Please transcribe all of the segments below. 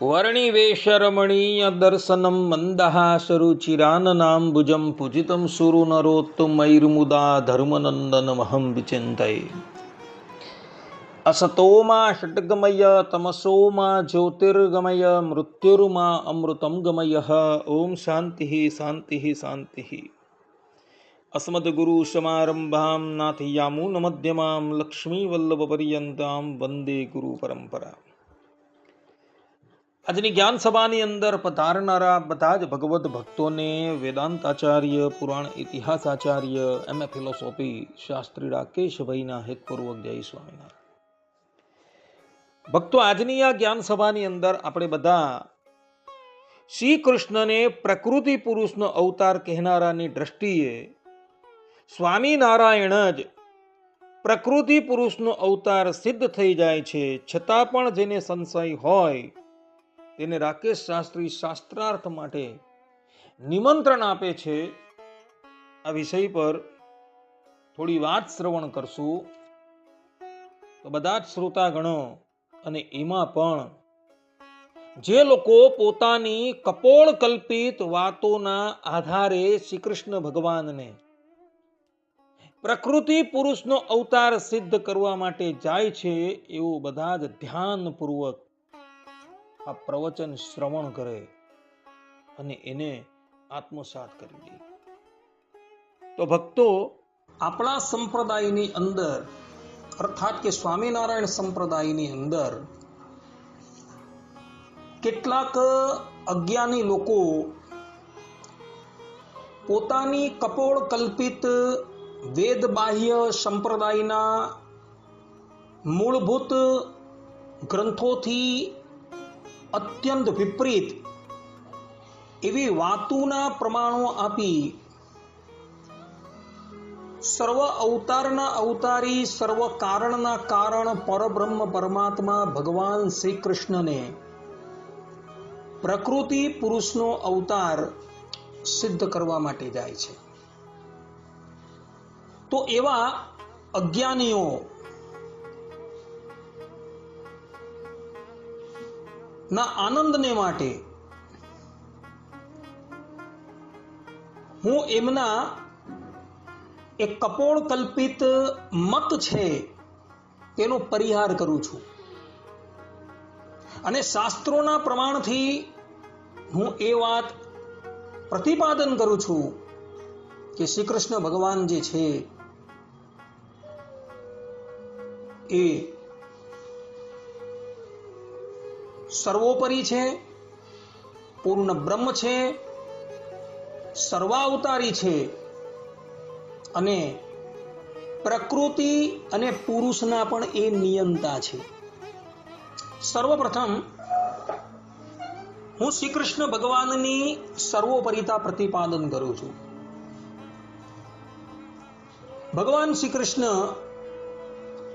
वर्णिवेशरमणीय दर्शनं मन्दहासरुचिराननाम्बुजं पूजितं सुरनरोत्तमैर्मुदा धर्मनन्दनमहं विचिन्तये। असतो मा षड्गमय तमसो मा ज्योतिर्गमय मृत्युर्मा अमृतं गमयः। ओम शान्तिः शान्तिः शान्तिः। अस्मद्गुरुसमारम्भां नाथयामुनमध्यमां लक्ष्मीवल्लभपर्यन्तां वन्दे गुरुपरम्परा। આજની જ્ઞાન સભાની અંદર પધારનારા બધા જ ભગવદ્ ભક્તોને વેદાંત આચાર્ય, પુરાણ ઇતિહાસ આચાર્ય, એમએ ફિલોસોફી શાસ્ત્રી રાકેશભાઈના હેતપૂર્વક જય સ્વામિનારાયણ. ભક્તો, આજની આ જ્ઞાન સભાની અંદર આપણે બધા શ્રી કૃષ્ણને પ્રકૃતિ પુરુષનો અવતાર કહેનારાની દ્રષ્ટિએ સ્વામિનારાયણ જ પ્રકૃતિ પુરુષનો અવતાર સિદ્ધ થઈ જાય છે, છતાં પણ જેને સંશય હોય તેને રાકેશ શાસ્ત્રી શાસ્ત્રાર્થ માટે નિમંત્રણ આપે છે. આ વિષય પર થોડી વાત શ્રવણ કરશું તો બધા જ શ્રોતાગણો અને એમાં પણ જે લોકો પોતાની કપોળ કલ્પિત વાતોના આધારે શ્રી કૃષ્ણ ભગવાનને પ્રકૃતિ પુરુષનો અવતાર સિદ્ધ કરવા માટે જાય છે, એવું બધા જ ધ્યાનપૂર્વક આ પ્રવચન શ્રવણ કરે અને એને આત્મસાત કરી લે. તો ભક્તો, આપણા સંપ્રદાયની અંદર અર્થાત કે સ્વામિનારાયણ સંપ્રદાયની અંદર કેટલાક અજ્ઞાની લોકો પોતાની કપોળ કલ્પિત વેદ બાહ્ય સંપ્રદાયના મૂળભૂત ગ્રંથોથી અત્યંત વિપરીત એવી વાતોના પ્રમાણો આપી સર્વ અવતારના અવતારી, સર્વ કારણના કારણ પરબ્રહ્મ પરમાત્મા ભગવાન શ્રી કૃષ્ણને પ્રકૃતિ પુરુષનો અવતાર સિદ્ધ કરવા માટે જાય છે. તો એવા અજ્ઞાનીઓ ના આનંદને માટે હું એમના એક કપોળ કલ્પિત મત છે તેનો પરિહાર કરું છું અને શાસ્ત્રોના પ્રમાણથી હું એ વાત પ્રતિપાદન કરું છું કે શ્રી કૃષ્ણ ભગવાન જે છે એ સર્વોપરી છે, પૂર્ણ બ્રહ્મ છે, સર્વાવતારી છે અને પ્રકૃતિ અને પુરુષના પણ એ નિયંતા છે. સર્વપ્રથમ હું શ્રી કૃષ્ણ ભગવાનની સર્વોપરિતા પ્રતિપાદન કરું છું. ભગવાન શ્રી કૃષ્ણ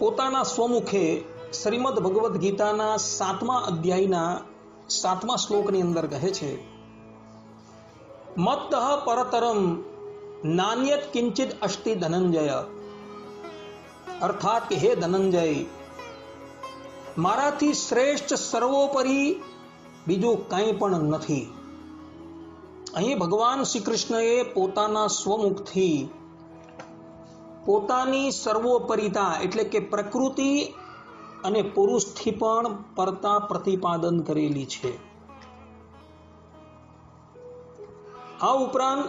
પોતાના સ્વમુખે શ્રીમદ ભગવદ્ ગીતાના 7મા અધ્યાયના 7મા શ્લોકની અંદર કહે છે, મત્તઃ પરતરમ નાન્યત કિંચિત અસ્તિ ધનંજય. અર્થાત કે હે ધનંજય, મારાથી શ્રેષ્ઠ સર્વોપરી બીજું કંઈ પણ નથી. અહીં ભગવાન શ્રી કૃષ્ણએ પોતાના સ્વમુખથી પોતાની સર્વોપરિતા એટલે કે પ્રકૃતિ અને પુરુષથી પણ પરતા પ્રતિપાદન કરેલી છે. આ ઉપરાંત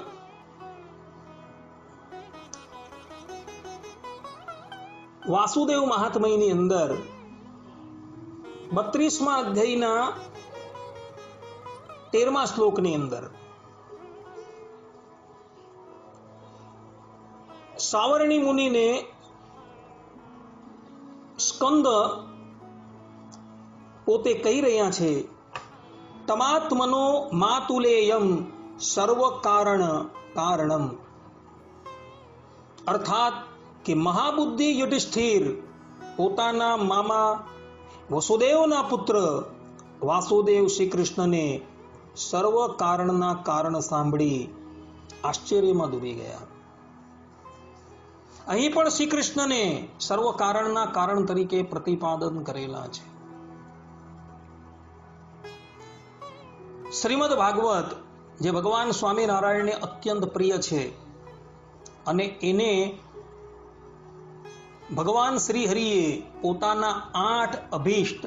વાસુદેવ મહાત્મ્યની અંદર 32મા અધ્યાયના 13મા શ્લોકની અંદર સાવર્ણી મુનિને સ્કંદ પોતે કહી રહ્યા છે, તમાત્મનો માતુલેયમ સર્વ કારણ કારણમ. અર્થાત કે મહાબુદ્ધિ યુધિષ્ઠિર પોતાના મામા વસુદેવના પુત્ર વાસુદેવ શ્રી કૃષ્ણને સર્વ કારણના કારણ સાંભળી આશ્ચર્યમાં ડૂબી ગયા. અહીં પણ શ્રી કૃષ્ણને સર્વ કારણના કારણ તરીકે પ્રતિપાદન કરેલા છે. શ્રીમદ ભાગવત જે ભગવાન સ્વામિનારાયણને અત્યંત પ્રિય છે અને એને ભગવાન શ્રી હરિએ પોતાના 8 અભીષ્ટ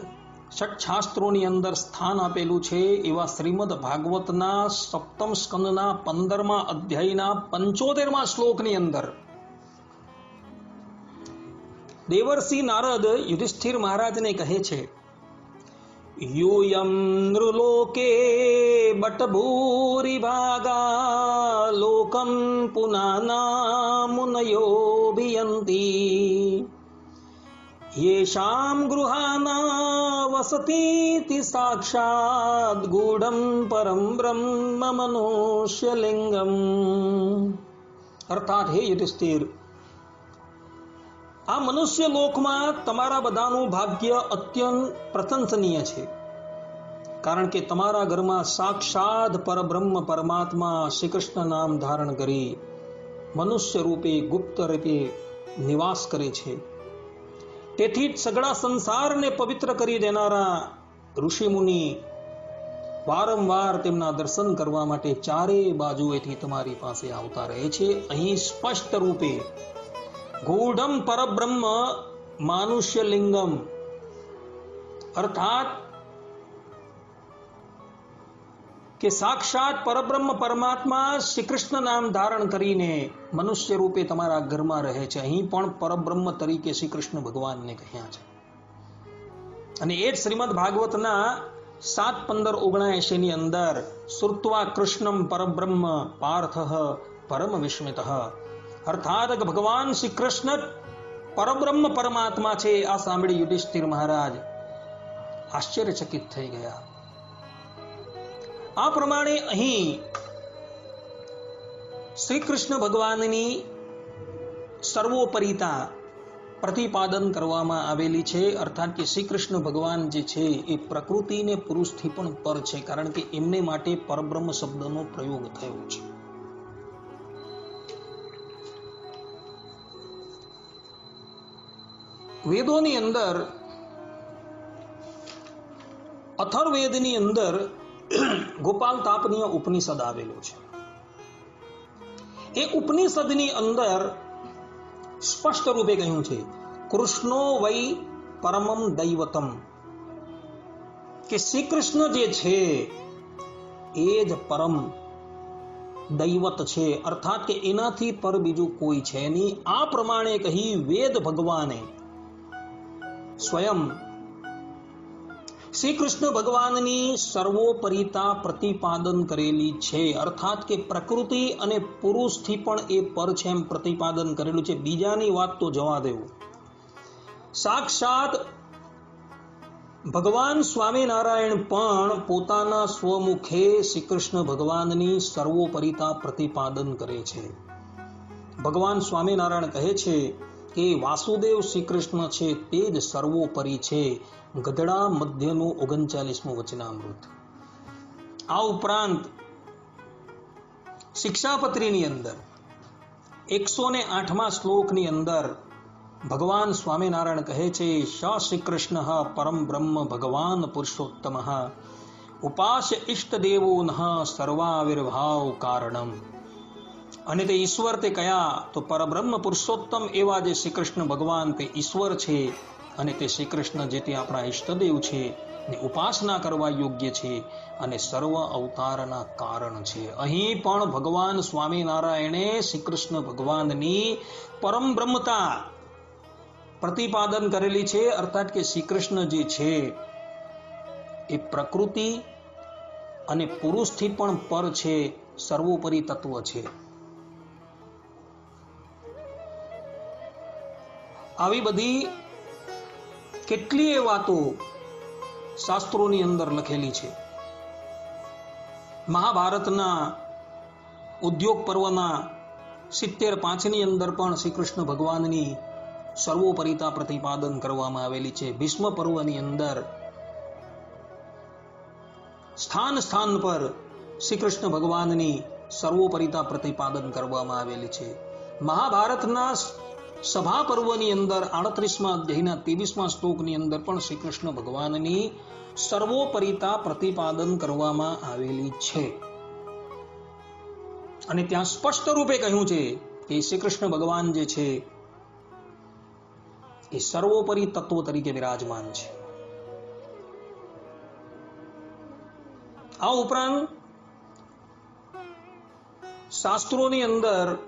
ષટશાસ્ત્રોની અંદર સ્થાન આપેલું છે એવા શ્રીમદ ભાગવતના સપ્તમ સ્કંદના 15મા અધ્યાયના 75મા શ્લોકની અંદર દેવર્ષિ નારદ યુધિષ્ઠિર મહારાજને કહે છે, यूयं नृलोके बटभूरिभागा लोकं पुनाना मुनयोऽभियन्ति येषां गृहाणा वसतीति साक्षात् गूढं परं ब्रह्म मनुष्यलिंगम। अर्थात हे युधिष्ठिर, આ મનુષ્ય લોકમાં તમારા બધાનું ભાગ્ય અત્યંત પ્રશંસનીય છે, કારણ કે તમારા ઘરમાં સાક્ષાત પરબ્રહ્મ પરમાત્મા શ્રી કૃષ્ણ નામ ધારણ કરી મનુષ્ય રૂપે ગુપ્ત રૂપે નિવાસ કરે છે. તેથી જ સગળા સંસારને પવિત્ર કરી દેનારા ઋષિ મુનિ વારંવાર તેમના દર્શન કરવા માટે ચારે બાજુએથી તમારી પાસે આવતા રહે છે. અહીં સ્પષ્ટ રૂપે ગૂઢમ પરબ્રહ્મ માનુષ્ય લિંગમ, અર્થાત કે સાક્ષાત પરબ્રહ્મ પરમાત્મા શ્રી કૃષ્ણ નામ ધારણ કરીને મનુષ્ય રૂપે તમારા ઘરમાં રહે છે. અહીં પણ પરબ્રહ્મ તરીકે શ્રી કૃષ્ણ ભગવાનને કહ્યા છે. અને એ જ શ્રીમદ ભાગવતના 7:15-79 ની અંદર શ્રુત્વા કૃષ્ણમ પરબ્રહ્મ પાર્થ પરમ વિસ્મિત, અર્થાત ભગવાન શ્રી કૃષ્ણ પરબ્રહ્મ પરમાત્મા છે. આ સાંભળી યુધિષ્ઠિર મહારાજ આશ્ચર્યચકિત થઈ ગયા. આ પ્રમાણે અહીં શ્રી કૃષ્ણ ભગવાનની સર્વોપરિતા પ્રતિપાદન કરવામાં આવેલી છે. અર્થાત કે શ્રી કૃષ્ણ ભગવાન જે છે એ પ્રકૃતિ ને પુરુષથી પણ પર છે, કારણ કે એમને માટે પરબ્રહ્મ શબ્દનો પ્રયોગ થયો છે. વેદોની અંદર અથર્વવેદની અંદર ગોપાલ તાપનીય ઉપનિષદ આવેલો છે. એ ઉપનિષદની અંદર સ્પષ્ટ રૂપે કહ્યું છે, કૃષ્ણો વૈ પરમમ દૈવતમ, કે શ્રી કૃષ્ણ જે છે એ જ પરમ દૈવત છે, અર્થાત કે એનાથી પર બીજું કોઈ છે નહીં. આ પ્રમાણે કહી વેદ ભગવાને સ્વયં શ્રી કૃષ્ણ ભગવાનની સર્વોપરિતા પ્રતિપાદન કરેલી છે. અર્થાત કે પ્રકૃતિ અને પુરુષથી પણ એ પર છે એમ પ્રતિપાદન કરેલું છે. બીજાની વાત તો જવા દેવું, સાક્ષાત ભગવાન સ્વામિનારાયણ પણ પોતાના સ્વમુખે શ્રી કૃષ્ણ ભગવાનની સર્વોપરિતા પ્રતિપાદન કરે છે. ભગવાન સ્વામિનારાયણ કહે છે કે વાસુદેવ શ્રી કૃષ્ણ છે તે જ સર્વોપરી છે. ગધડા મધ્યનું 39મું વચનામૃત. આ ઉપરાંત શિક્ષાપત્રીની અંદર 108મા શ્લોકની અંદર ભગવાન સ્વામિનારાયણ કહે છે, શ શ્રી કૃષ્ણ પરમ બ્રહ્મ ભગવાન પુરુષોત્તમ ઉપાસ્ય ઇષ્ટદેવો નઃ સર્વાવિર્ભાવ કારણમ. અને તે ઈશ્વર તે કયા? તો પરબ્રહ્મ પુરુષોત્તમ એવા જે શ્રી કૃષ્ણ ભગવાન તે ઈશ્વર છે, અને તે શ્રી કૃષ્ણ જે તે આપણા ઈષ્ટદેવ છે ને ઉપાસના કરવા યોગ્ય છે અને સર્વ અવતારના કારણ છે. અહીં પણ ભગવાન સ્વામિનારાયણે શ્રી કૃષ્ણ ભગવાનની પરમ બ્રહ્મતા પ્રતિપાદન કરેલી છે. અર્થાત કે શ્રી કૃષ્ણ જે છે એ પ્રકૃતિ અને પુરુષથી પણ પર છે, સર્વોપરી તત્વ છે. આવી બધી કેટલીય વાતો શાસ્ત્રોની અંદર લખેલી છે. મહાભારતના ઉદ્યોગ પર્વના 75 અંદર પણ શ્રી કૃષ્ણ ભગવાનની સર્વોપરિતા પ્રતિપાદન કરવામાં આવેલી છે. ભીષ્મ પર્વની અંદર સ્થાન સ્થાન પર શ્રી કૃષ્ણ ભગવાનની સર્વોપરિતા પ્રતિપાદન કરવામાં આવેલી છે. મહાભારતના સભા પર્વની અંદર 38મા અધ્યાયના 23મા શ્લોકની અંદર પણ શ્રી કૃષ્ણ ભગવાનની સર્વોપરિતા પ્રતિપાદન કરવામાં આવેલી છે. અને ત્યાં સ્પષ્ટ રૂપે કહ્યું છે કે શ્રી કૃષ્ણ ભગવાન જે છે એ સર્વોપરી તત્વ તરીકે વિરાજમાન છે. આ ઉપરાંત શાસ્ત્રોની અંદર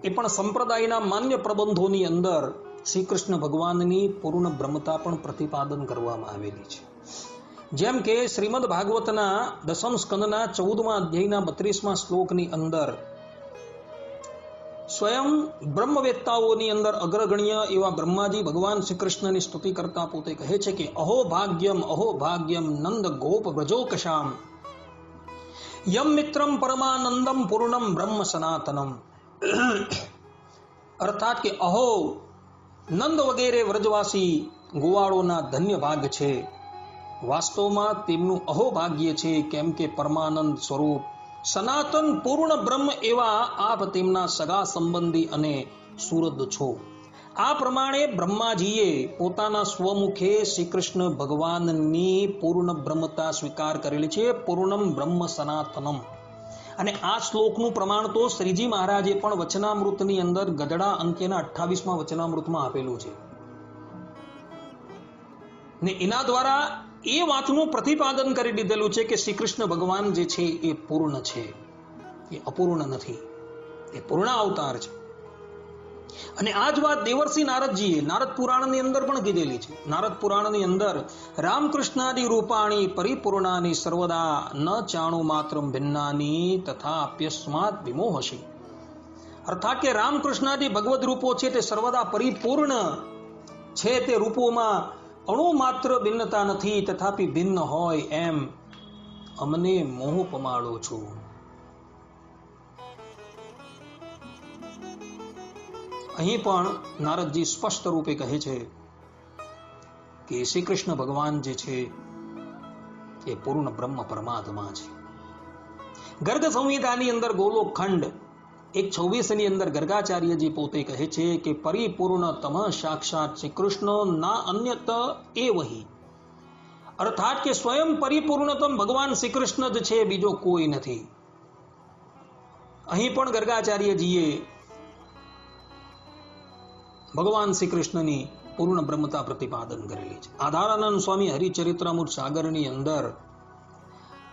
એ પણ સંપ્રદાયના માન્ય પ્રબંધોની અંદર શ્રી કૃષ્ણ ભગવાનની પૂર્ણ બ્રહ્મતા પણ પ્રતિપાદન કરવામાં આવેલી છે. જેમ કે શ્રીમદ ભાગવતના 10મ સ્કંદના 14મા અધ્યાયના 32મા શ્લોકની અંદર સ્વયં બ્રહ્મવેત્તાઓની અંદર અગ્રગણ્ય એવા બ્રહ્માજી ભગવાન શ્રી કૃષ્ણની સ્તુતિ કરતા પોતે કહે છે કે અહો ભાગ્યમ નંદ ગોપ વ્રજોકશામ યમ મિત્રમ પરમાનંદમ પૂર્ણમ બ્રહ્મ સનાતનમ. અર્થાત કે અહો નંદ વગેરે વ્રજવાસી ગોવાળોના ધન્ય ભાગ છે. વાસ્તવમાં તેમનું અહોભાગ્ય છે, કેમ કે પરમાનંદ સ્વરૂપ સનાતન પૂર્ણ બ્રહ્મ એવા આપ તેમના સગા સંબંધી અને સુરદ છો. આ પ્રમાણે બ્રહ્માજીએ પોતાના સ્વમુખે શ્રી કૃષ્ણ ભગવાનની પૂર્ણ બ્રહ્મતા સ્વીકાર કરેલી છે, પૂર્ણમ બ્રહ્મ સનાતનમ. અને આ શ્લોકનું પ્રમાણ તો શ્રીજી મહારાજે પણ વચનામૃતની અંદર ગઢડા અંકેના 28મા વચનામૃતમાં આપેલું છે. ને એના દ્વારા એ વાતનું પ્રતિપાદન કરી દીધેલું છે કે શ્રી કૃષ્ણ ભગવાન જે છે એ પૂર્ણ છે, એ અપૂર્ણ નથી, એ પૂર્ણ અવતાર છે. અને આ જ વાત દેવર્ષિ નારદજીએ નારદ પુરાણની અંદર પણ કીધેલી છે. નારદ પુરાણની અંદર રામકૃષ્ણાદિ રૂપાણી પરિપૂર્ણાની સર્વદા ન ચાણુ માત્રમ ભિન્નાની તથા અપ્યસ્માત વિમોહશી. અર્થાત કે રામકૃષ્ણાદિ ભગવદ રૂપો છે તે સર્વદા પરિપૂર્ણ છે, તે રૂપોમાં અણુ માત્ર ભિન્નતા નથી, તથાપી ભિન્ન હોય એમ અમને મોહ પમાડો છો. અહીં પણ નારદજી સ્પષ્ટ રૂપે કહે છે કે શ્રી કૃષ્ણ ભગવાન જે છે એ પૂર્ણ બ્રહ્મ પરમાત્મા છે. ગર્ગ સંહિતાની અંદર ગોલોક ખંડ 1:26 ની અંદર ગર્ગાચાર્યજી પોતે કહે છે કે પરિપૂર્ણતમ સાક્ષાત શ્રી કૃષ્ણ ના અન્યત એવહી. અર્થાત કે સ્વયં પરિપૂર્ણતમ ભગવાન શ્રી કૃષ્ણ જ છે, બીજો કોઈ નથી. અહીં પણ ગર્ગાચાર્યજીએ ભગવાન શ્રી કૃષ્ણની પૂર્ણ બ્રહ્મતા પ્રતિપાદન કરેલી છે. આધારાનંદ સ્વામી હરિચરિત્રામૃત સાગરની અંદર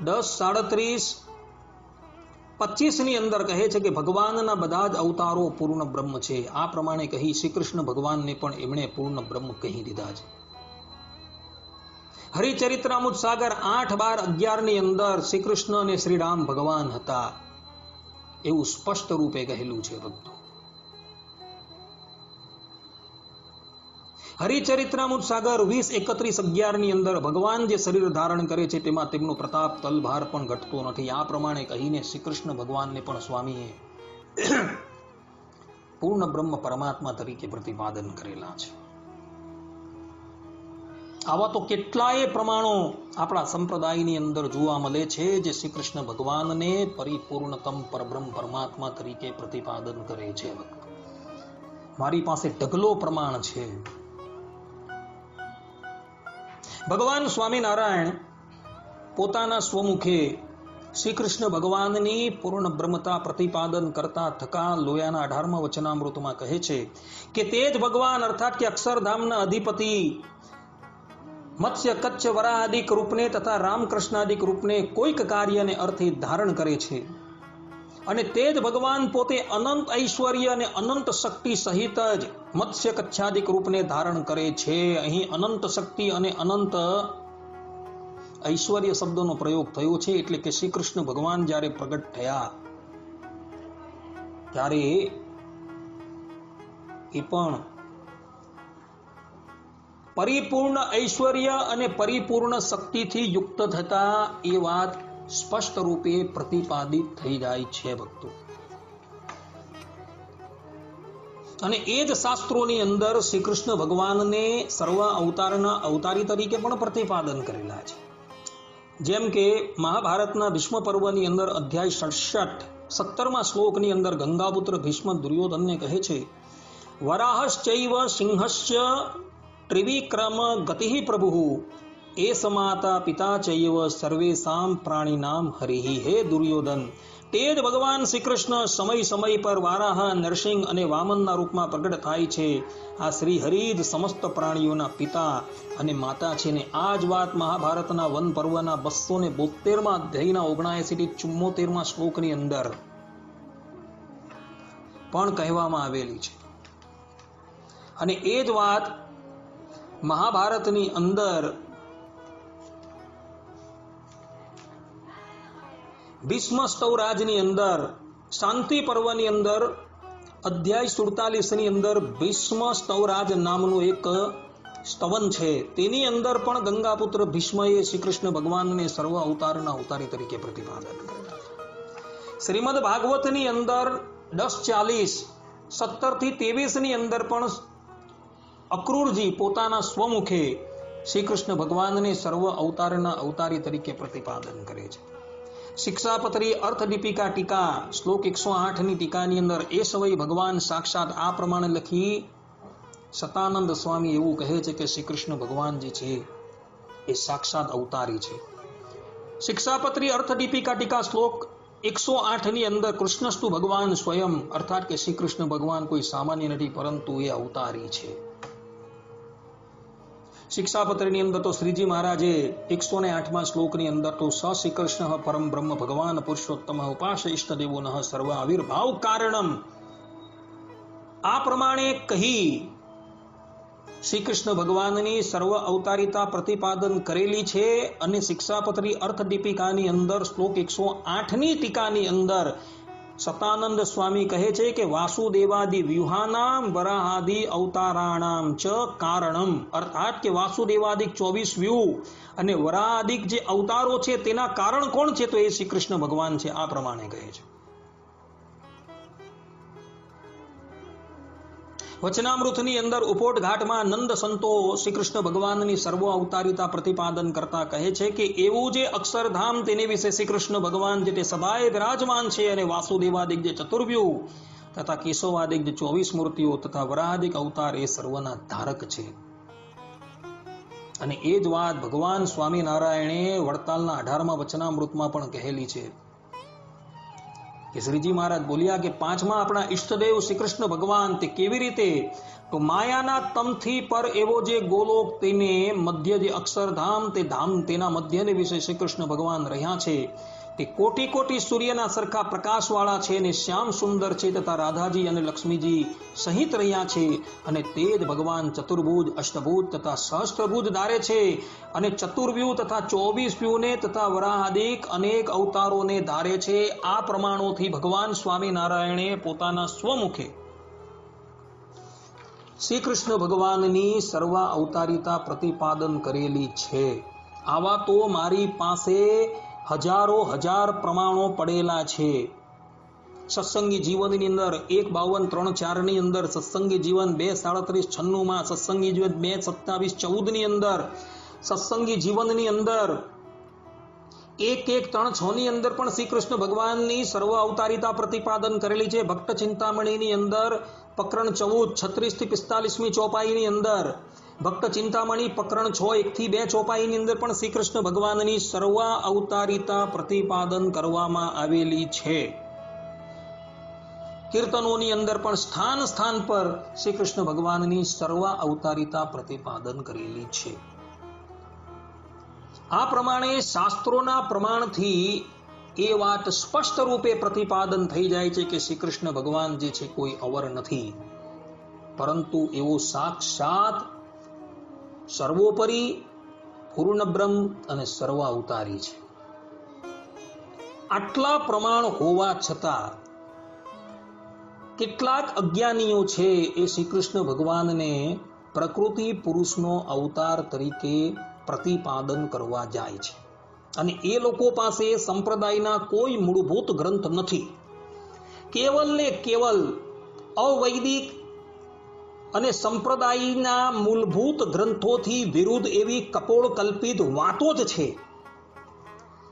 10:37-25 ની અંદર કહે છે કે ભગવાનના બધા જ અવતારો પૂર્ણ બ્રહ્મ છે. આ પ્રમાણે કહી શ્રી કૃષ્ણ ભગવાનને પણ એમણે પૂર્ણ બ્રહ્મ કહી દીધા છે. હરિચરિત્રામૃત સાગર 8:12-11 ની અંદર શ્રી કૃષ્ણ અને શ્રી રામ ભગવાન હતા એવું સ્પષ્ટ રૂપે કહેલું છે. ભક્તો, હરિચરિત્રામૃત સાગર 20:31-11 ની અંદર ભગવાન જે શરીર ધારણ કરે છે તેમાં તેમનો પ્રતાપ તલભાર પણ ઘટતો નથી. આ પ્રમાણે કહીને શ્રી કૃષ્ણ ભગવાનને પણ સ્વામીએ પૂર્ણ બ્રહ્મ પરમાત્મા તરીકે પ્રતિપાદન કરેલા છે. આવા તો કેટલાય પ્રમાણો આપણા સંપ્રદાયની અંદર જોવા મળે છે જે શ્રી કૃષ્ણ ભગવાનને પરિપૂર્ણતમ પરબ્રહ્મ પરમાત્મા તરીકે પ્રતિપાદન કરે છે. મારી પાસે ઢગલો પ્રમાણ છે. ભગવાન સ્વામિનારાયણ પોતાના સ્વમુખે શ્રી કૃષ્ણ ભગવાનની પૂર્ણ બ્રહ્મતા પ્રતિપાદન કરતા થકા લોયાના 18મા વચનામૃતમાં કહે છે કે તે જ ભગવાન અર્થાત કે અક્ષરધામના અધિપતિ મત્સ્ય કચ્છ વરાહાદિક રૂપને તથા રામકૃષ્ણાદિક રૂપને કોઈક કાર્યને અર્થે ધારણ કરે છે. અને તે જ ભગવાન પોતે અનંત ઐશ્વર્ય અને અનંત શક્તિ સહિત જ મત્સ્ય કચ્છાદિક રૂપને ધારણ કરે છે. અહીં અનંત શક્તિ અને અનંત ઐશ્વર્ય શબ્દનો પ્રયોગ થયો છે, એટલે કે શ્રી કૃષ્ણ ભગવાન જ્યારે પ્રગટ થયા ત્યારે એ પણ પરિપૂર્ણ ઐશ્વર્ય અને પરિપૂર્ણ શક્તિથી યુક્ત થતા એ વાત સ્પષ્ટ રૂપે પ્રતિપાદિત થઈ જાય છે. ભક્તો, અને એ જ શાસ્ત્રોની અંદર શ્રી કૃષ્ણ ભગવાનને સર્વ અવતારના અવતારી તરીકે પણ પ્રતિપાદન કરેલા છે. જેમ કે મહાભારતના ભીષ્મ પર્વની અંદર અધ્યાય 67 17મા શ્લોકની અંદર ગંગાપુત્ર ભીષ્મ દુર્યોધનને કહે છે વરાહશ્ચૈવ સિંહશ્ચ ત્રિવિક્રમ ગતિઃ પ્રભુઃ એસ માતા પિતા ચૈવ સર્વેષાં પ્રાણીનામ હરિઃ. હે દુર્યોધન, તે જ ભગવાન શ્રી કૃષ્ણ સમય સમય પર વારાહ, નરસિંહ અને વામનના રૂપમાં પ્રગટ થાય છે. આ શ્રી હરિ જ સમસ્ત પ્રાણીઓના પિતા અને માતા છે. ને આ જ વાત મહાભારતના વન પર્વના 272મા અધ્યાયના 79 થી 74મા શ્લોકની અંદર પણ કહેવામાં આવેલી છે. અને એ જ વાત મહાભારતની અંદર ભીષ્મ સ્તવરાજની અંદર શાંતિ પર્વની અંદર અધ્યાય 47 ની અંદર ભીષ્મ સ્તવરાજ નામનું એક સ્તવન છે. તેની અંદર પણ ગંગાપુત્ર ભીષ્મએ શ્રી કૃષ્ણ ભગવાનને સર્વ અવતારના અવતારી તરીકે પ્રતિપાદન કર્યા. શ્રીમદ ભાગવતની અંદર 10:40 17 થી 23 ની અંદર પણ અક્રૂરજી પોતાના સ્વમુખે શ્રી કૃષ્ણ ભગવાનને સર્વ અવતારના અવતારી તરીકે પ્રતિપાદન કરે છે. શિક્ષાપત્રી અર્થ દીપિકા ટીકા શ્લોક 108 ની ટીકાની અંદર એ સમય ભગવાન સાક્ષાત આ પ્રમાણે લખી સતાનંદ સ્વામી એવું કહે છે કે શ્રી કૃષ્ણ ભગવાન જે છે એ સાક્ષાત અવતારી છે. શિક્ષાપત્રી અર્થ દીપિકા ટીકા શ્લોક 108 ની અંદર કૃષ્ણસ્તુ ભગવાન સ્વયં, અર્થાત કે શ્રી કૃષ્ણ ભગવાન કોઈ સામાન્ય નથી પરંતુ એ અવતારી છે. શિક્ષાપત્રની અંદર તો શ્રીજી મહારાજે 108મા શ્લોકની અંદર તો સ શ્રી કૃષ્ણ પરમ બ્રહ્મ ભગવાન પુરુષોત્તમ ઉપાસ ઇષ્ટદેવો નઃ સર્વ આવિર્ભાવ કારણમ આ પ્રમાણે કહી શ્રી કૃષ્ણ ભગવાનની સર્વ અવતારિતા પ્રતિપાદન કરેલી છે. અને શિક્ષાપત્રી અર્થ દીપિકાની અંદર શ્લોક 108 ની ટીકાની અંદર સતાનંદ સ્વામી કહે છે કે વાસુદેવાદિ વ્યુહાનામ વરાહાદિ અવતારાણામ ચ કારણમ, અર્થાત કે વાસુદેવાદિક 24 વ્યૂહ અને વરાહાદિક જે અવતારો છે તેના કારણ કોણ છે? તો એ શ્રી કૃષ્ણ ભગવાન છે. આ પ્રમાણે કહે છે. વચનામૃતની અંદર ઉપોટ ઘાટમાં નંદ સંતો શ્રી કૃષ્ણ ભગવાનની સર્વ અવતારિતા પ્રતિપાદન કરતા કહે છે કે એવું જે અક્ષરધામ તેને વિશે શ્રી કૃષ્ણ ભગવાન જે તે સદાય વિરાજમાન છે અને વાસુદેવાદિક જે ચતુર્વ્યુહ તથા કેશવાદિક જે 24 મૂર્તિઓ તથા વરાહાદિક અવતાર એ સર્વના ધારક છે. અને એ જ વાત ભગવાન સ્વામિનારાયણે વડતાલના 18મા વચનામૃતમાં પણ કહેલી છે કે શ્રીજી મહારાજ બોલ્યા કે 5મા આપણા ઈષ્ટદેવ શ્રી કૃષ્ણ ભગવાન તે કેવી રીતે? તો માયાના તમથી પર એવો જે ગોલોક તેને મધ્ય જે અક્ષરધામ તે ધામ તેના મધ્યને વિશે શ્રી કૃષ્ણ ભગવાન રહ્યા છે. તે કોટી કોટી સૂર્યના સરખા પ્રકાશવાળા છે અને શ્યામ સુંદર છે તથા રાધાજી અને લક્ષ્મીજી સહિત રહ્યા છે. અને તે જ ભગવાન ચતુર્ભુજ, અષ્ટભુજ તથા સહસ્ત્રભુજ ધારે છે અને ચતુર્વ્યુહ તથા 24 વ્યુહને તથા વરાહાદિક અનેક અવતારોને ધારે છે. આ પ્રમાણોથી ભગવાન સ્વામિનારાયણે પોતાના સ્વમુખે શ્રી કૃષ્ણ ભગવાનની સર્વ અવતારિતા પ્રતિપાદન કરેલી છે. આવા તો મારી પાસે હજારો હજાર પ્રમાણો પડેલા છે. સત્સંગી જીવનની અંદર 1:52-3-4 ની અંદર, સત્સંગી જીવન 2:37-96 સત્સંગી જીવન 2:27-14 ની અંદર, સત્સંગી જીવનની અંદર 1:1-3-6 ની અંદર પણ શ્રી કૃષ્ણ ભગવાનની સર્વ અવતારિતા પ્રતિપાદન કરેલી છે. ભક્ત ચિંતામણીની અંદર પ્રકરણ 14 36-45મી ચોપાઈની અંદર, ભક્ત ચિંતામણી પ્રકરણ 6 1-2 ચોપાઈની અંદર પણ શ્રી કૃષ્ણ ભગવાનની સર્વ અવતારિતા પ્રતિપાદન કરવામાં આવેલી છે. કીર્તનોની અંદર પણ સ્થાન સ્થાન પર શ્રી કૃષ્ણ ભગવાનની સર્વ અવતારિતા પ્રતિપાદન કરેલી છે. આ પ્રમાણે શાસ્ત્રોના પ્રમાણથી એ વાત સ્પષ્ટ રૂપે પ્રતિપાદન થઈ જાય છે કે શ્રી કૃષ્ણ ભગવાન જે છે કોઈ અવર નથી, પરંતુ એવો સાક્ષાત સર્વોપરી પૂર્ણ બ્રહ્મ અને સર્વ અવતારી છે. આટલા પ્રમાણ હોવા છતાં કેટલાક અજ્ઞાનીઓ છે એ શ્રી કૃષ્ણ ભગવાનને પ્રકૃતિ પુરુષનો અવતાર તરીકે પ્રતિપાદન કરવા જાય છે. અને એ લોકો પાસે સંપ્રદાયના કોઈ મૂળભૂત ગ્રંથ નથી. કેવલ ને કેવલ અવૈદિક અને સંપ્રદાયના મૂળભૂત ગ્રંથોથી વિરુદ્ધ એવી કપોળ કલ્પિત વાતો જ છે,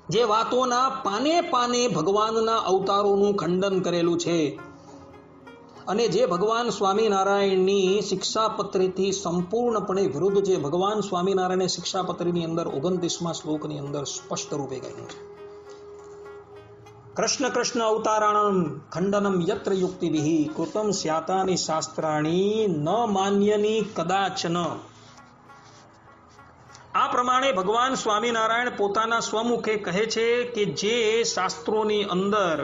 જે વાતોના પાને પાને ભગવાનના અવતારોનું ખંડન કરેલું છે. અને જે ભગવાન સ્વામિનારાયણની શિક્ષાપત્રીથી સંપૂર્ણપણે વિરુદ્ધ છે. ભગવાન સ્વામિનારાયણે શિક્ષાપત્રીની અંદર 29મા શ્લોકની અંદર સ્પષ્ટ રૂપે કહ્યું છે, કૃષ્ણ કૃષ્ણ અવતારાણમ ખંડનમ યત્ર યુક્તિભિઃ કૃતમ સ્યાતાની શાસ્ત્રાણી ન માન્યની કદાચન. આ પ્રમાણે ભગવાન સ્વામિનારાયણ પોતાના સ્વમુખે કહે છે કે જે શાસ્ત્રોની અંદર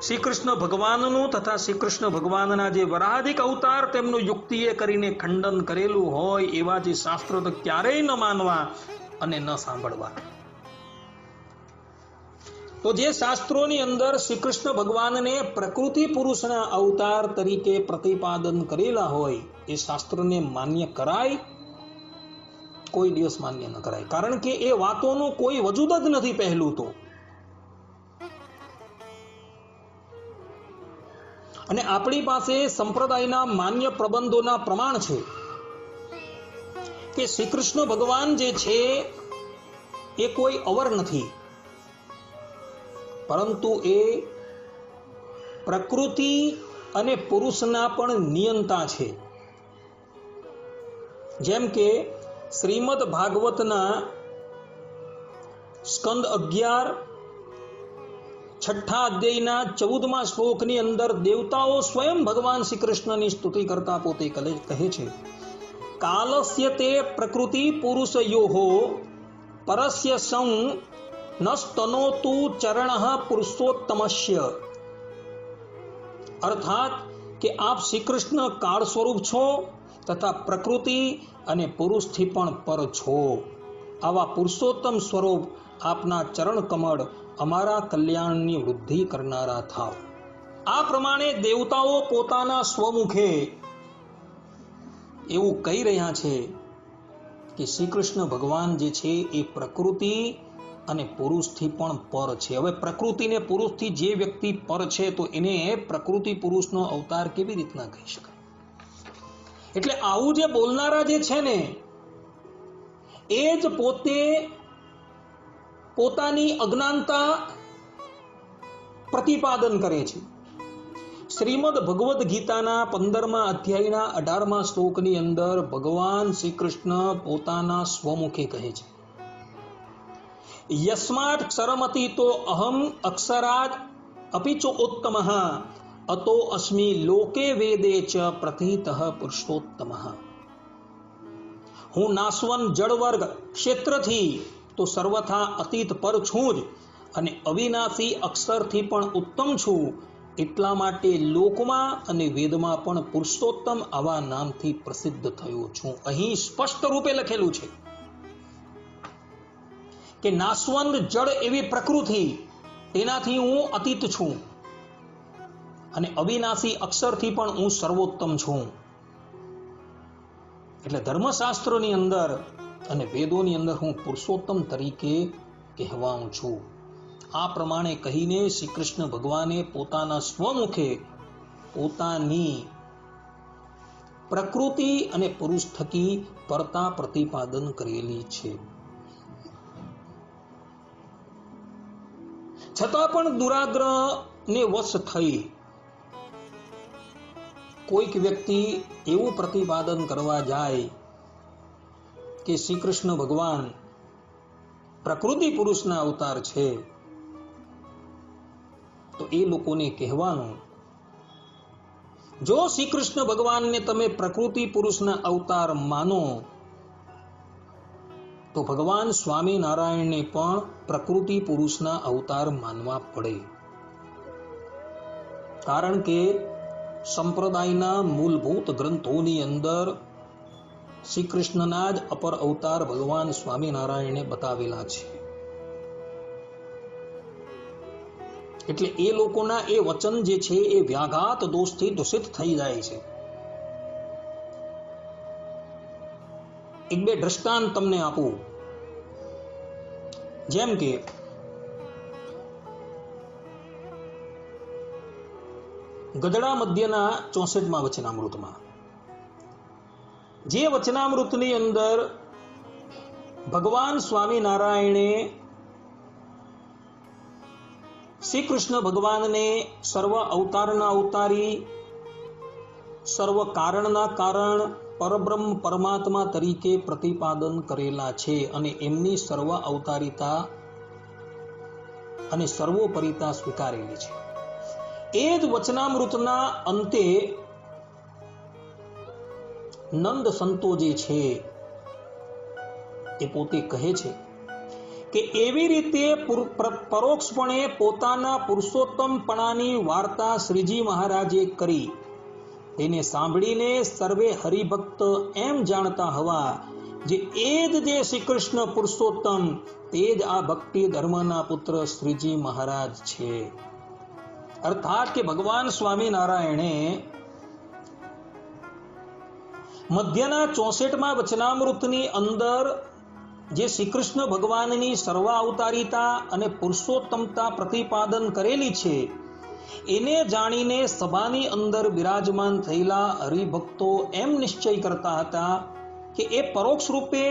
શ્રી કૃષ્ણ ભગવાનનું તથા શ્રી કૃષ્ણ ભગવાનના જે વરાધિક અવતાર તેમનું યુક્તિએ કરીને ખંડન કરેલું હોય એવા જે શાસ્ત્રો તો ક્યારેય ન માનવા અને ન સાંભળવા. તો જે શાસ્ત્રોની અંદર શ્રી કૃષ્ણ ભગવાનને પ્રકૃતિ પુરુષના અવતાર તરીકે પ્રતિપાદન કરેલા હોય એ શાસ્ત્રને માન્ય કરાય? કોઈ દિવસ માન્ય ન કરાય. કારણ કે એ વાતોનું કોઈ વજૂદ જ નથી. પહેલું તો અને આપણી પાસે સંપ્રદાયના માન્ય પ્રબંધોના પ્રમાણ છે કે શ્રી કૃષ્ણ ભગવાન જે છે એ કોઈ અવર નથી, પરંતુ એ પ્રકૃતિ અને પુરુષના પણ નિયંતા છે. જેમ કે શ્રીમદ ભાગવતના સ્કંદ 11 છઠ્ઠા અધ્યાયના 14મા શ્લોકની અંદર દેવતાઓ સ્વયં ભગવાન શ્રી કૃષ્ણની સ્તુતિ કરતા પોતે કહે છે, કાલસ્ય તે પ્રકૃતિ પુરુષયોઃ પરસ્ય સં નસ્તનોતુ ચરણઃ પુરુષોત્તમસ્ય. અર્થાત કે આપ શ્રી કૃષ્ણ કાળ સ્વરૂપ છો તથા પ્રકૃતિ અને પુરુષથી પણ પર છો. આવા પુરુષોત્તમ સ્વરૂપ આપના ચરણ કમળ અમારા કલ્યાણની વૃદ્ધિ કરનારા થાવ. આ પ્રમાણે દેવતાઓ પોતાના સ્વમુખે એવું કહી રહ્યા છે કે શ્રી કૃષ્ણ ભગવાન જે છે એ પ્રકૃતિ અને પુરુષથી પણ પર છે. હવે પ્રકૃતિ ને પુરુષથી જે વ્યક્તિ પર છે તો એને પ્રકૃતિ પુરુષનો અવતાર કેવી રીતના કહી શકાય? એટલે આવું જે બોલનારા જે છે ને એ જ પોતે પોતાની અજ્ઞાનતા પ્રતિપાદન કરે છે. શ્રીમદ ભગવદ્ ગીતાના 15મા અધ્યાયના 18મા શ્લોકની અંદર ભગવાન શ્રી કૃષ્ણ પોતાના સ્વમુખે કહે છે, યસ્માત ક્ષરમતીતો અહમ અક્ષરાદ અપિચો ઉત્તમઃ અતો અસ્મિ લોકે વેદે ચ પ્રથિતઃ પુરુષોત્તમઃ. હું નાશવન જળ વર્ગ ક્ષેત્રથી તો સર્વથા અતીત પર છું જ અને અવિનાશી અક્ષરથી પણ ઉત્તમ છું. એટલા માટે લોકમાં અને વેદમાં પણ પુરુષોત્તમ આવા નામથી પ્રસિદ્ધ થયો છું. અહીં સ્પષ્ટ રૂપે લખેલું છે કે નાશવંત જળ એવી પ્રકૃતિ તેનાથી હું અતીત છું અને અવિનાશી અક્ષરથી પણ હું સર્વોત્તમ છું. એટલે ધર્મશાસ્ત્રોની અંદર અને વેદોની અંદર હું પુરુષોત્તમ તરીકે કહેવાઉં છું. આ પ્રમાણે કહીને શ્રી કૃષ્ણ ભગવાને પોતાના સ્વમુખે પોતાની પ્રકૃતિ અને પુરુષ થકી પરતા પ્રતિપાદન કરેલી છે. છતાં પણ દુરાગ્રહને વશ થઈ કોઈક વ્યક્તિ એવું પ્રતિપાદન કરવા જાય કે શ્રી કૃષ્ણ ભગવાન પ્રકૃતિ પુરુષના અવતાર છે, તો એ લોકોને કહેવાનું, જો શ્રી કૃષ્ણ ભગવાનને તમે પ્રકૃતિ પુરુષના અવતાર માનો તો ભગવાન સ્વામિનારાયણને પણ પ્રકૃતિ પુરુષના અવતાર માનવા પડે. કારણ કે સંપ્રદાયના મૂળભૂત ગ્રંથોની અંદર શ્રી કૃષ્ણના જ અપર અવતાર ભગવાન સ્વામિનારાયણે બતાવેલા છે. એટલે એ લોકોના એ વચન જે છે એ વ્યાઘાત દોષથી દૂષિત થઈ જાય છે. એક બે દ્રષ્ટાંત તમને આપું. જેમ કે ગદડા મધ્યના 64મા વચનામૃતમાં જે વચનામૃતની અંદર ભગવાન સ્વામિનારાયણે શ્રી કૃષ્ણ ભગવાનને સર્વ અવતારના અવતારી સર્વ કારણના કારણ પરબ્રહ્મ પરમાત્મા તરીકે પ્રતિપાદન કરેલા છે અને એમની સર્વ અવતારિતા અને સર્વોપરિતા સ્વીકારેલી છે. એ જ વચનામૃતના અંતે નંદ સંતો જે છે એ પોતે કહે છે કે એવી રીતે પરોક્ષપણે પોતાના પુરુષોત્તમપણાની વાર્તા શ્રીજી મહારાજે કરી, તેને સાંભળીને સર્વે હરિભક્ત એમ જાણતા હવા જે એ જ જે શ્રી કૃષ્ણ પુરુષોત્તમ તે જ આ ભક્તિ ધર્મના પુત્ર શ્રીજી મહારાજ છે. અર્થાત કે ભગવાન સ્વામિનારાયણે મધ્યના 64મા વચનામૃતની અંદર જે શ્રી કૃષ્ણ ભગવાનની સર્વ અવતારિતા અને પુરુષોત્તમતા પ્રતિપાદન કરેલી છે, એને જાણીને સભાની અંદર બિરાજમાન થયેલા હરિભક્તો એમ નિશ્ચય કરતા હતા કે એ પરોક્ષ રૂપે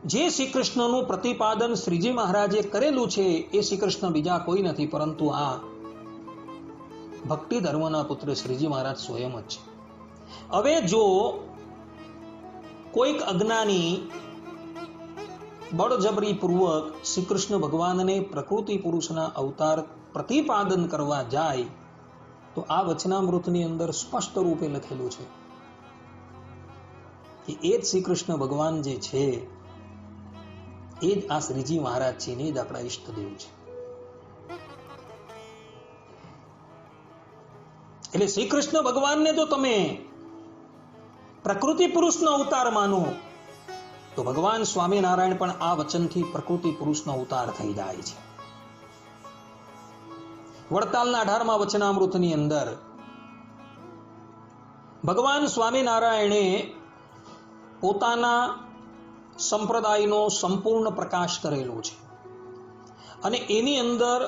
જે શ્રી કૃષ્ણનું પ્રતિપાદન શ્રીજી મહારાજે કરેલું છે એ શ્રી કૃષ્ણ બીજા કોઈ નથી, પરંતુ આ ભક્તિ ધર્મના પુત્ર શ્રીજી મહારાજ સ્વયં જ છે. હવે જો કોઈક અજ્ઞાની બળજબરી પૂર્વક શ્રી કૃષ્ણ ભગવાનને પ્રકૃતિ પુરુષના અવતાર પ્રતિપાદન કરવા જાય તો આ વચનામૃતની અંદર સ્પષ્ટ રૂપે લખેલું છે કે એ જ શ્રી કૃષ્ણ ભગવાન જે છે એ જ આ શ્રીજી મહારાજ છે ને જ આપણા ઈષ્ટદેવ છે. એટલે શ્રી કૃષ્ણ ભગવાનને જો તમે પ્રકૃતિ પુરુષનો અવતાર માનો તો ભગવાન સ્વામિનારાયણ પણ આ વચનથી પ્રકૃતિ પુરુષનો અવતાર થઈ જાય છે. વડતાલના 18મા વચનામૃતની અંદર ભગવાન સ્વામિનારાયણે પોતાના સંપ્રદાયનો સંપૂર્ણ પ્રકાશ કરેલો છે અને એની અંદર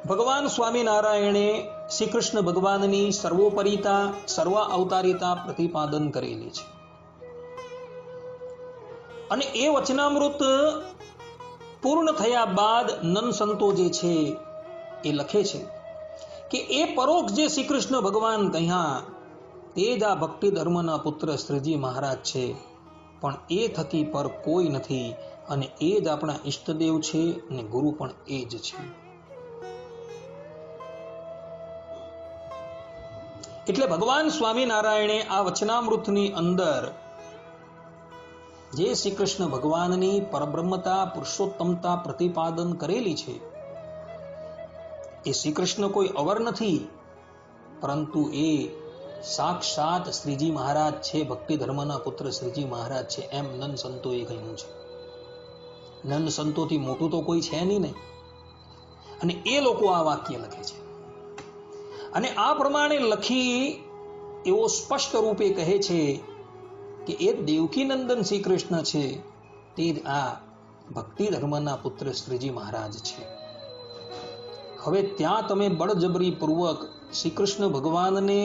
ભગવાન સ્વામિનારાયણે શ્રી કૃષ્ણ ભગવાનની સર્વોપરિતા સર્વ અવતારિતા પ્રતિપાદન કરેલી છે. અને એ વચનામૃત પૂર્ણ થયા બાદ નન સંતો જે છે એ લખે છે કે એ પરોક્ષ જે શ્રી કૃષ્ણ ભગવાન કહ્યા તે જ આ ભક્તિ ધર્મના પુત્ર શ્રીજી મહારાજ છે, પણ એ થકી પર કોઈ નથી અને એ જ આપણા ઈષ્ટદેવ છે અને ગુરુ પણ એ જ છે. એટલે ભગવાન સ્વામિનારાયણે આ વચનામૃતની અંદર જે શ્રી કૃષ્ણ ભગવાનની પરબ્રહ્મતા પુરુષોત્તમતા પ્રતિપાદન કરેલી છે એ શ્રી કૃષ્ણ કોઈ અવર નથી, પરંતુ એ સાક્ષાત શ્રીજી મહારાજ છે, ભક્તિ ધર્મના પુત્ર શ્રીજી મહારાજ છે, એમ નંદ સંતોએ કહ્યું છે. નંદ સંતોથી મોટું તો કોઈ છે નહીં ને, અને એ લોકો આ વાક્ય લખે છે અને આ પ્રમાણે લખી એવો સ્પષ્ટ રૂપે કહે છે કે એ દેવકી નંદન શ્રી કૃષ્ણ છે તે જ આ ભક્તિ ધર્મના પુત્ર શ્રીજી મહારાજ છે. હવે ત્યાં તમે બળજબરી પૂર્વક શ્રી કૃષ્ણ ભગવાનને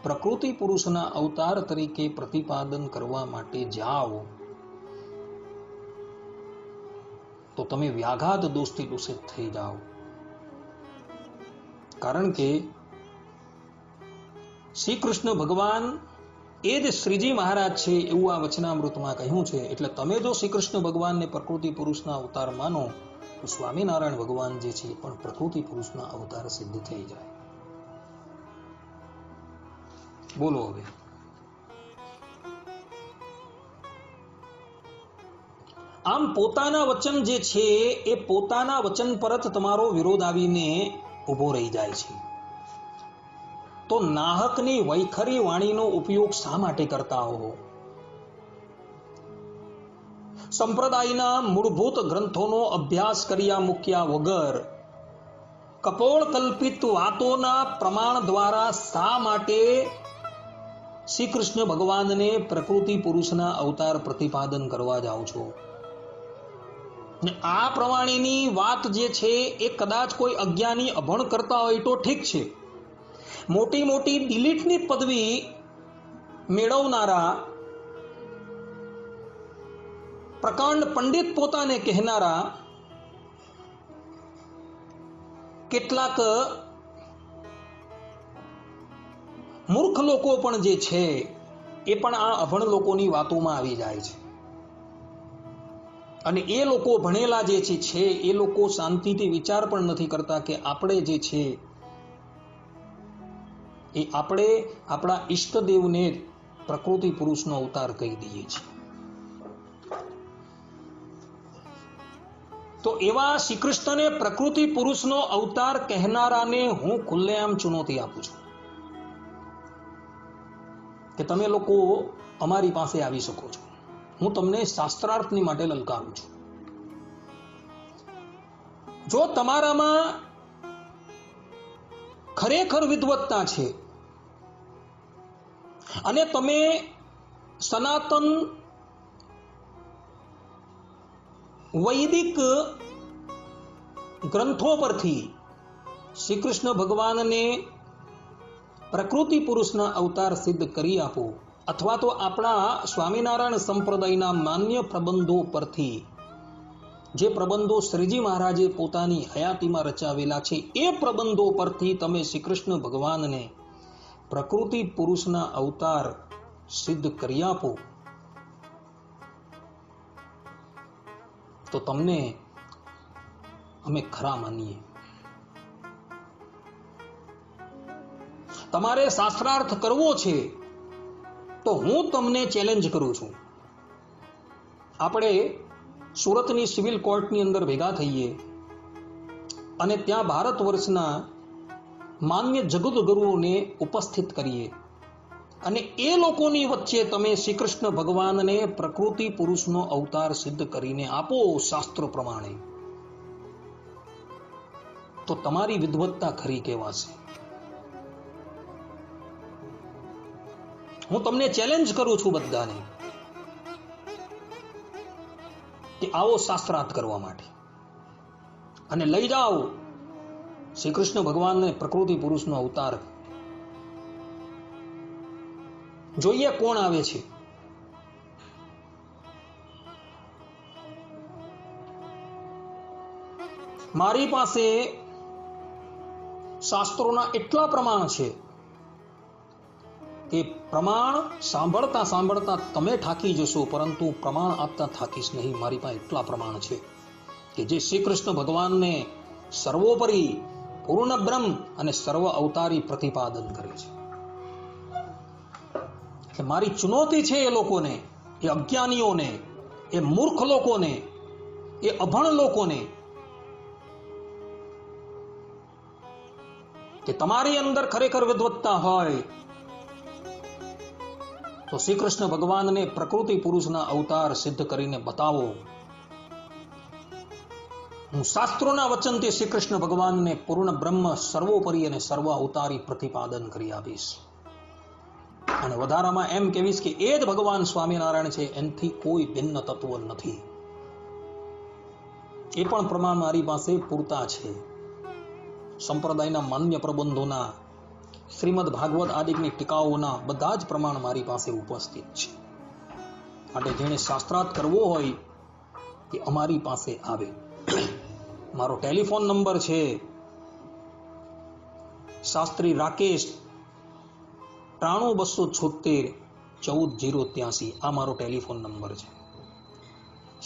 પ્રકૃતિ પુરુષના અવતાર તરીકે પ્રતિપાદન કરવા માટે જાઓ તો તમે વ્યાઘાત દોષથી દૂષિત થઈ જાઓ. કારણ કે શ્રી કૃષ્ણ ભગવાન એ જ શ્રીજી મહારાજ છે એવું આ વચનામૃતમાં કહ્યું છે. એટલે તમે જો શ્રી કૃષ્ણ ભગવાનને પ્રકૃતિ પુરુષના અવતાર માનો તો સ્વામિનારાયણ ભગવાન જે છે પણ પ્રકૃતિ પુરુષના અવતાર સિદ્ધ થઈ જાય. બોલો હવે આમ પોતાના વચન જે છે એ પોતાના વચન પર જ તમારો વિરોધ આવીને ઉભો રહી જાય છે. તો નાહકની વૈખરી વાણીનો ઉપયોગ શા માટે કરતા હો? સંપ્રદાયના મૂળભૂત ગ્રંથોનો અભ્યાસ કર્યા મૂક્યા વગર કપોળ કલ્પિત વાતોના પ્રમાણ દ્વારા શા માટે શ્રી કૃષ્ણ ભગવાનને પ્રકૃતિ પુરુષના અવતાર પ્રતિપાદન કરવા જાઓ છો? ને આ પ્રમાણેની વાત જે છે એ કદાચ કોઈ અજ્ઞાની અભણ કરતા હોય તો ઠીક છે. મોટી મોટી ડિલીટની પદવી મેળવનારા પ્રકાંડ પંડિત પોતાને કહેનારા કેટલાક મૂર્ખ લોકો પણ જે છે એ પણ આ અભણ લોકોની વાતોમાં આવી જાય છે. અને એ લોકો ભણેલા જે છે એ લોકો શાંતિથી વિચાર પણ નથી કરતા કે આપણે જે છે એ આપણે આપણા ઈષ્ટદેવને પ્રકૃતિ પુરુષનો અવતાર કહી દઈએ છીએ. તો એવા શ્રી કૃષ્ણને પ્રકૃતિ પુરુષનો અવતાર કહેનારાને હું ખુલ્લેઆમ ચુનૌતી આપું છું કે તમે લોકો અમારી પાસે આવી શકો છો. હું તમને શાસ્ત્રાર્થની માટે લલકારું છું. જો તમારામાં ખરેખર વિદ્વત્તા છે અને તમે સનાતન વૈદિક ગ્રંથો પરથી શ્રી કૃષ્ણ ભગવાનને પ્રકૃતિ પુરુષના અવતાર સિદ્ધ કરી આપો, અથવા તો આપણા સ્વામિનારાયણ સંપ્રદાયના માન્ય પ્રબંધો પરથી જે પ્રબંધો શ્રીજી મહારાજે પોતાની હયાતીમાં રચાવેલા છે એ પ્રબંધો પરથી તમે શ્રી કૃષ્ણ ભગવાનને પ્રકૃતિ પુરુષના અવતાર સિદ્ધ કરી આપો, તો તમને અમે ખરા માનીએ. તમારે શાસ્ત્રાર્થ કરવો છે તો હું તમને ચેલેન્જ કરું છું. આપણે સુરતની સિવિલ કોર્ટની અંદર ભેગા થઈએ અને ત્યાં ભારત વર્ષના માન્ય જગદગુરુઓને ઉપસ્થિત કરીએ અને એ લોકોની વચ્ચે તમે શ્રી કૃષ્ણ ભગવાનને પ્રકૃતિ પુરુષનો અવતાર સિદ્ધ કરીને આપો શાસ્ત્ર પ્રમાણે, તો તમારી વિદ્વત્તા ખરી કહેવાશે. હું તમને ચેલેન્જ કરું છું બધાને કે આવો શાસ્ત્રાર્થ કરવા માટે અને લઈ જાઓ શ્રી કૃષ્ણ ભગવાનને પ્રકૃતિ પુરુષનો અવતાર. જોઈએ કોણ આવે છે. મારી પાસે શાસ્ત્રોના એટલા પ્રમાણ છે કે પ્રમાણ સાંભળતા સાંભળતા તમે થાકી જશો, પરંતુ પ્રમાણ આપતા થાકીશ નહીં. મારી પાસે એટલા પ્રમાણ છે કે જે શ્રી કૃષ્ણ ભગવાનને સર્વોપરી પૂર્ણ બ્રહ્મ અને સર્વ અવતારી પ્રતિપાદન કરે છે. એટલે મારી ચુનૌતી છે એ લોકોને, એ અજ્ઞાનીઓને, એ મૂર્ખ લોકોને, એ અભણ લોકોને કે તમારી અંદર ખરેખર વિદ્વત્તા હોય તો શ્રી કૃષ્ણ ભગવાનને પ્રકૃતિ પુરુષના અવતાર સિદ્ધ કરીને બતાવો. હું શાસ્ત્રોના વચનથી શ્રી કૃષ્ણ ભગવાનને પૂર્ણ બ્રહ્મ સર્વોપરી અને સર્વ અવતારી પ્રતિપાદન કરી આપીશ. અને વધારામાં એમ કહેવીશ કે એ જ ભગવાન સ્વામિનારાયણ છે, એનાથી કોઈ ભિન્ન તત્વ નથી. એ પણ પ્રમાણ મારી પાસે પૂરતા છે. સંપ્રદાયના માન્ય પ્રબંધોના, શ્રીમદ ભાગવત આદિની ટીકાઓના બધા જ પ્રમાણ મારી પાસે ઉપસ્થિત છે. માટે જેણે શાસ્ત્રાર્થ કરવો હોય એ અમારી પાસે આવે. મારો ટેલિફોન નંબર છે શાસ્ત્રી રાકેશ 93-276-14-083. આ મારો ટેલિફોન નંબર છે.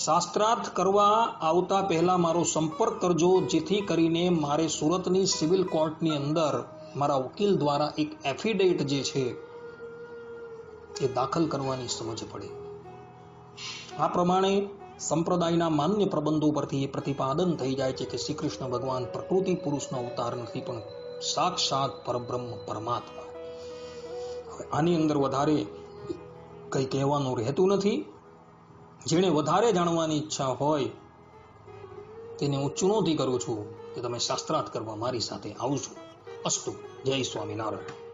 શાસ્ત્રાર્થ કરવા આવતા પહેલા મારો સંપર્ક કરજો, જેથી કરીને મારે સુરતની સિવિલ કોર્ટની અંદર મારા વકીલ દ્વારા એક એફિડેવિટ જે છે એ દાખલ કરવાની સમજ પડે. આ પ્રમાણે સંપ્રદાયના માન્ય પ્રબંધો પરથી એ પ્રતિપાદન થઈ જાય છે કે શ્રી કૃષ્ણ ભગવાન પ્રકૃતિ પુરુષનો અવતાર નથી, પણ સાક્ષાત પરબ્રહ્મ પરમાત્મા. હવે આની અંદર વધારે કંઈ કહેવાનું રહેતું નથી. જેણે વધારે જાણવાની ઈચ્છા હોય તેને હું ચુનૌતી કરું છું કે તમે શાસ્ત્રાર્થ કરવા મારી સાથે આવજો. અસ્તુ. જય સ્વામિનારાયણ.